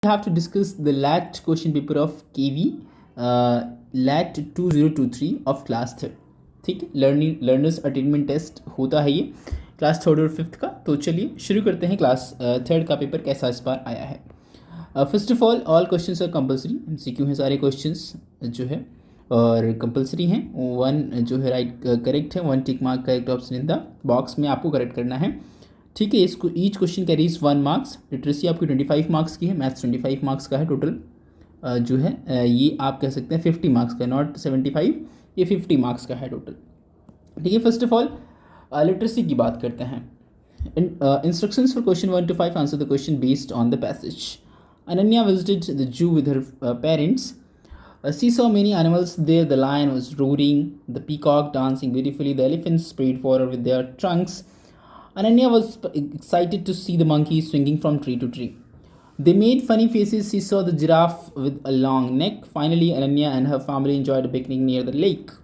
have to discuss the LAT question paper of KV LAT 2023 of class third. ठीक है, learners attainment test होता है ये class third और फिफ्थ का. तो चलिए शुरू करते हैं. क्लास थर्ड का पेपर कैसा इस बार आया है. First of all questions are compulsory. MCQ हैं सारे क्वेश्चंस जो है और कंपलसरी हैं. वन जो है राइट करेक्ट है, one tick mark correct option in the box में आपको करेक्ट करना है. ठीक है, इसको each question carries 1 marks. Literacy आपकी 25 मार्क्स की है, मैथ्स 25 मार्क्स का है टोटल. जो है ये आप कह सकते हैं 50 मार्क्स का, नॉट 75, ये 50 मार्क्स का है टोटल. ठीक है, फर्स्ट ऑफ ऑल लिटरेसी की बात करते हैं. Instructions for question 1 to 5. Answer the question based on the passage. Ananya visited the zoo with her parents. She saw many animals there. The lion was roaring, the peacock dancing beautifully, the elephants sprayed water with their trunks. Ananya was excited to see the monkeys swinging from tree to tree. They made funny faces. She saw the giraffe with a long neck. Finally, Ananya and her family enjoyed a picnic near the lake.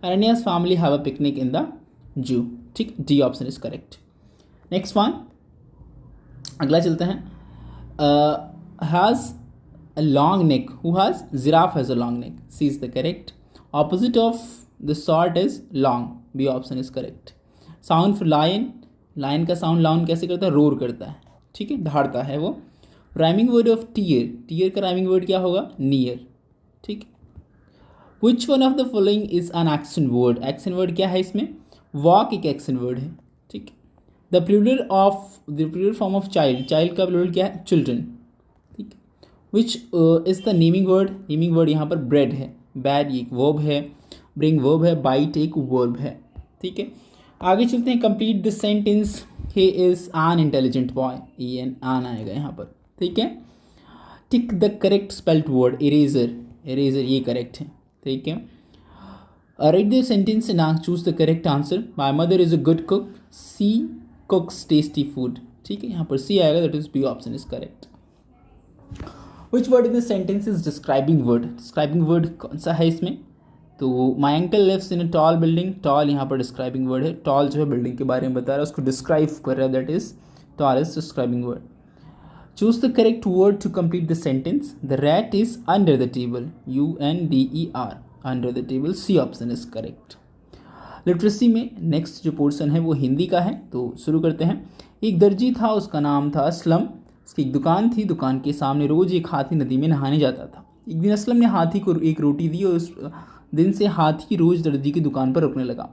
Ananya's family have a picnic in the zoo. ठीक, D option is correct. Next one, अगला चलते हैं. Has a long neck. Who has? Giraffe has a long neck. C is the correct. Opposite of the short is long. B option is correct. Sound for lion. Lion का sound lion कैसे करता है? Roar करता है. ठीक है, दहाड़ता है वो. Rhyming word of tear. Tear का rhyming word क्या होगा? Near. ठीक. Which one of the following is an accent word? Accent word क्या है इसमें? Walk एक accent word है. ठीक. The plural form of child. Child का plural क्या है? Children. Which is the naming word. Naming word यहाँ पर ब्रेड है. बैड एक वर्ब है, ब्रिंग वर्ब है, बाइट एक वर्ब है. ठीक है, आगे चलते हैं. Complete the sentence. He is an intelligent boy. An आएगा यहाँ पर. ठीक है. Tick the correct spelled word. Eraser. Eraser ये करेक्ट है. ठीक है. Write the sentence and choose the correct answer. My mother is a good cook. She cooks tasty food. ठीक है, यहाँ पर सी आएगा, that is B option is correct. Which word in the sentence is describing word? Describing word कौन सा है इसमें? तो my uncle lives in a tall building. Tall यहाँ पर describing word है. Tall जो है बिल्डिंग के बारे में बता रहा है, उसको describe कर रहा है, that is tall is describing word. Choose the correct word to complete the sentence. The rat is under the table. UNDER. Under the table. C option is correct. Literacy में नेक्स्ट जो portion है वो हिंदी का है, तो शुरू करते हैं. एक दर्जी था, उसका नाम था असलम. उसकी एक दुकान थी. दुकान के सामने रोज़ एक हाथी नदी में नहाने जाता था. एक दिन असलम ने हाथी को एक रोटी दी और उस दिन से हाथी रोज़ दर्जी की दुकान पर रुकने लगा.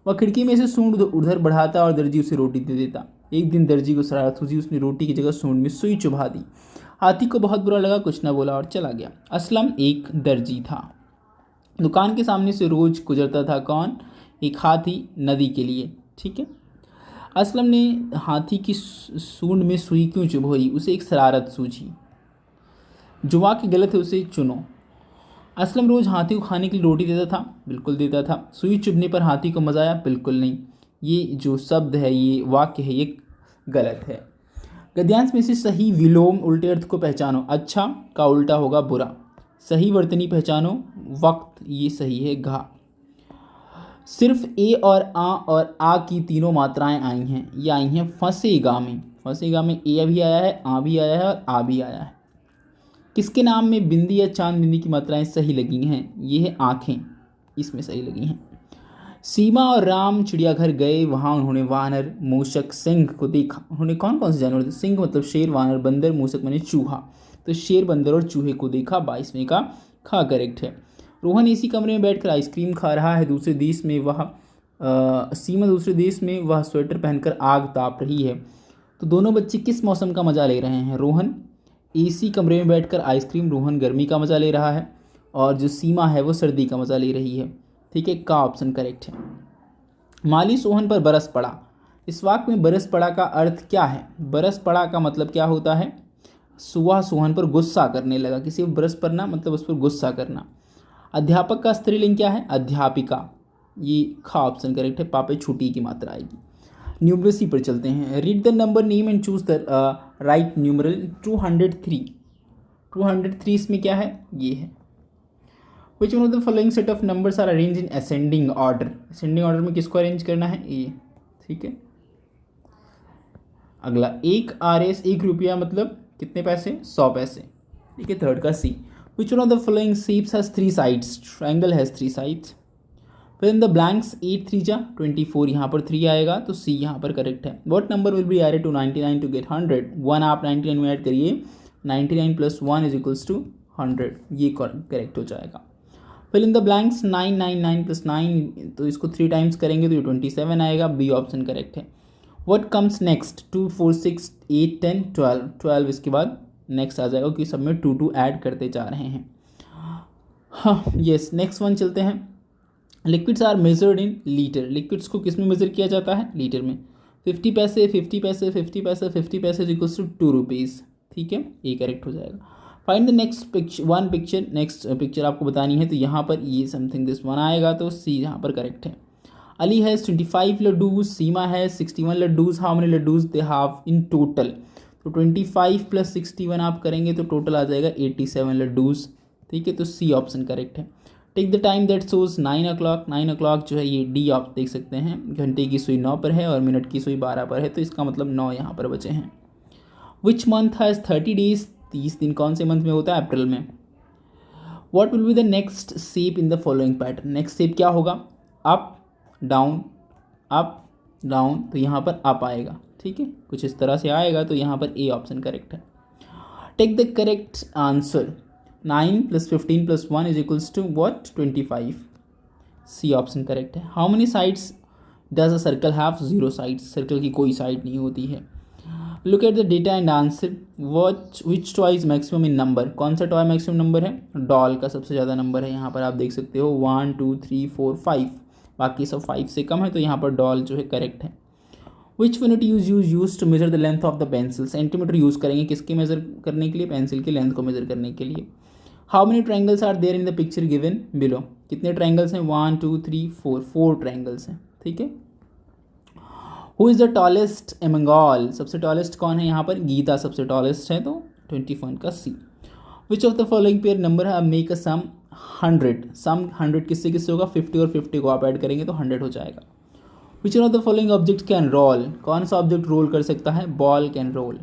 वह खिड़की में से सूंड उधर बढ़ाता और दर्जी उसे रोटी दे देता. एक दिन दर्जी को शरारत हुई, उसने रोटी की जगह सूंड में सुई चुभा दी. हाथी को बहुत बुरा लगा, कुछ ना बोला और चला गया. असलम एक दर्जी था. दुकान के सामने से रोज़ गुजरता था कौन? एक हाथी नदी के लिए. ठीक है. असलम ने हाथी की सूंड में सुई क्यों चुभोई? उसे एक शरारत सूझी. जो वाक्य गलत है उसे चुनो. असलम रोज़ हाथी को खाने के लिए रोटी देता था. बिल्कुल देता था. सुई चुभने पर हाथी को मज़ा आया? बिल्कुल नहीं. ये जो शब्द है, ये वाक्य है, ये गलत है. गद्यांश में से सही विलोम उल्टे अर्थ को पहचानो. अच्छा का उल्टा होगा बुरा. सही वर्तनी पहचानो. वक्त ये सही है, घा. सिर्फ ए और आ की तीनों मात्राएं आई हैं. ये आई हैं फंसेगा में. फंसेगा में ए भी आया है, आ भी आया है और आ भी आया है. किसके नाम में बिंदी या चांद बिंदी की मात्राएं सही लगी हैं? ये है आँखें, इसमें सही लगी हैं. सीमा और राम चिड़ियाघर गए, वहाँ उन्होंने वानर, मूषक, सिंह को देखा. उन्होंने कौन कौन से जानवर थे? सिंह मतलब शेर, वानर बंदर, मूषक माने चूहा. तो शेर, बंदर और चूहे को देखा. 22वें का खा करेक्ट है. रोहन इसी कमरे में बैठकर आइसक्रीम खा रहा है. दूसरे देश में वह सीमा दूसरे देश में वह स्वेटर पहनकर आग ताप रही है. तो दोनों बच्चे किस मौसम का मज़ा ले रहे हैं? रोहन एसी कमरे में बैठकर आइसक्रीम, रोहन गर्मी का मज़ा ले रहा है और जो सीमा है वो सर्दी का मज़ा ले रही है. ठीक है, का ऑप्शन करेक्ट है. माली सोहन पर बरस पड़ा. इस वाक्य में बरस पड़ा का अर्थ क्या है? बरस पड़ा का मतलब क्या होता है? सुहा सोहन पर गुस्सा करने लगा. किसी पर बरस पड़ना मतलब उस पर गुस्सा करना. अध्यापक का स्त्रीलिंग क्या है? अध्यापिका. ये खा ऑप्शन करेक्ट है. पापे छुट्टी की मात्रा आएगी. न्यूमरेसी पर चलते हैं. Read the number name and choose the right numeral. 203. 203 इसमें क्या है? ये है. Which one of the following set of numbers are arrange in ascending order. Ascending order में किसको अरेंज करना है? ये. ठीक है. अगला 1 RS 1 रुपया मतलब कितने पैसे? 100 पैसे. ठीक है, थर्ड का C. Which one of the following shapes has 3 sides, triangle has 3 sides. फिर इन द ब्लैंक्स 8 3 जा 24, यहाँ पर 3 आएगा तो सी यहाँ पर करेक्ट है। What number will be added to 99 to get 100, 1 आप 99 में ऐड करिए, 99 + 1 इज इक्वल्स टू 100, ये करेक्ट हो जाएगा। फिल इन द ब्लैंक्स 999 + 9, तो इसको 3 टाइम्स करेंगे तो ये 27 आएगा, बी ऑप्शन करेक्ट है। व्हाट कम्स नेक्स्ट, 2 4 6 8 10 12, 12 इसके बाद नेक्स्ट आ जाएगा क्योंकि सब में 2 2 ऐड करते जा रहे हैं। हाँ यस, नेक्स्ट वन चलते हैं। Liquids are measured in litre, liquids को किस में मेजर किया जाता है, लीटर में। 50 पैसे 50 पैसे 50 पैसे 50 पैसे इक्वल्स टू 2 रुपीज़, ठीक है, ये करेक्ट हो जाएगा। Find the next picture, next picture आपको बतानी है, तो यहाँ पर ये समथिंग दिस वन आएगा तो सी यहाँ पर करेक्ट है। अली हैज़ 25 लड्डूज, सीमा है 61 laddoos, how many laddoos they have in total, तो 25 + 61 आप करेंगे तो टोटल आ जाएगा 87 लड्डूज, ठीक है, तो सी ऑप्शन करेक्ट है। Take the time that shows 9 o'clock, 9 o'clock जो है ये डी आप देख सकते हैं, घंटे की सुई 9 पर है और मिनट की सुई 12 पर है, तो इसका मतलब 9 यहाँ पर बचे हैं। विच मंथ हैज़ 30 days, 30 दिन कौन से मंथ में होता है, अप्रैल में। What will be the next shape in the following pattern, next shape क्या होगा, अप डाउन अप डाउन, तो यहाँ पर अप आएगा, ठीक है, कुछ इस तरह से आएगा, तो यहाँ पर ए ऑप्शन करेक्ट है। Take the correct answer, 9 + 15 + 1 is equals to what, 25, C option correct है। How many sides does a circle have, 0 sides, circle की कोई साइड नहीं होती है। Look at the data and answer, which toy is maximum in number, कौन सा toy maximum number है, doll का सबसे ज़्यादा नंबर है, यहाँ पर आप देख सकते हो 1 2 3 4 5, बाकी सब 5 से कम है, तो यहाँ पर डॉल जो है करेक्ट है। Which unit use to measure the length of the pencil, centimetre use करेंगे किसके मेजर करने के लिए, पेंसिल की लेंथ को मेजर करने के लिए। How many triangles are there in the picture given below, कितने ट्रायंगल्स हैं, 1 2 3 4, 4 ट्रायंगल्स हैं, ठीक है। Who is the tallest among all, सबसे टॉलेस्ट कौन है यहाँ पर, गीता सबसे टॉलेस्ट है, तो 21 का C. Which of the following pair number है मेक अ सम 100, सम 100 किससे किससे होगा, 50 और 50 को आप ऐड करेंगे तो 100 हो जाएगा। Which of the following object can roll, कौन सा ऑब्जेक्ट रोल कर सकता है, ball can roll.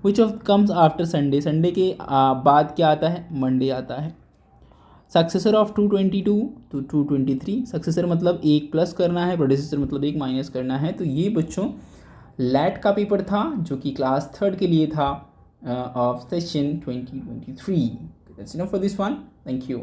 Which of comes after Sunday, Sunday के बाद क्या आता है, मंडे आता है। सक्सेसर ऑफ 222 तो 223, सक्सेसर मतलब 1 प्लस करना है, प्रोडिसेसर मतलब 1 माइनस करना है। तो ये बच्चों लैट का पेपर था जो कि क्लास 3rd के लिए था of session 2023। That's enough for this one, thank you.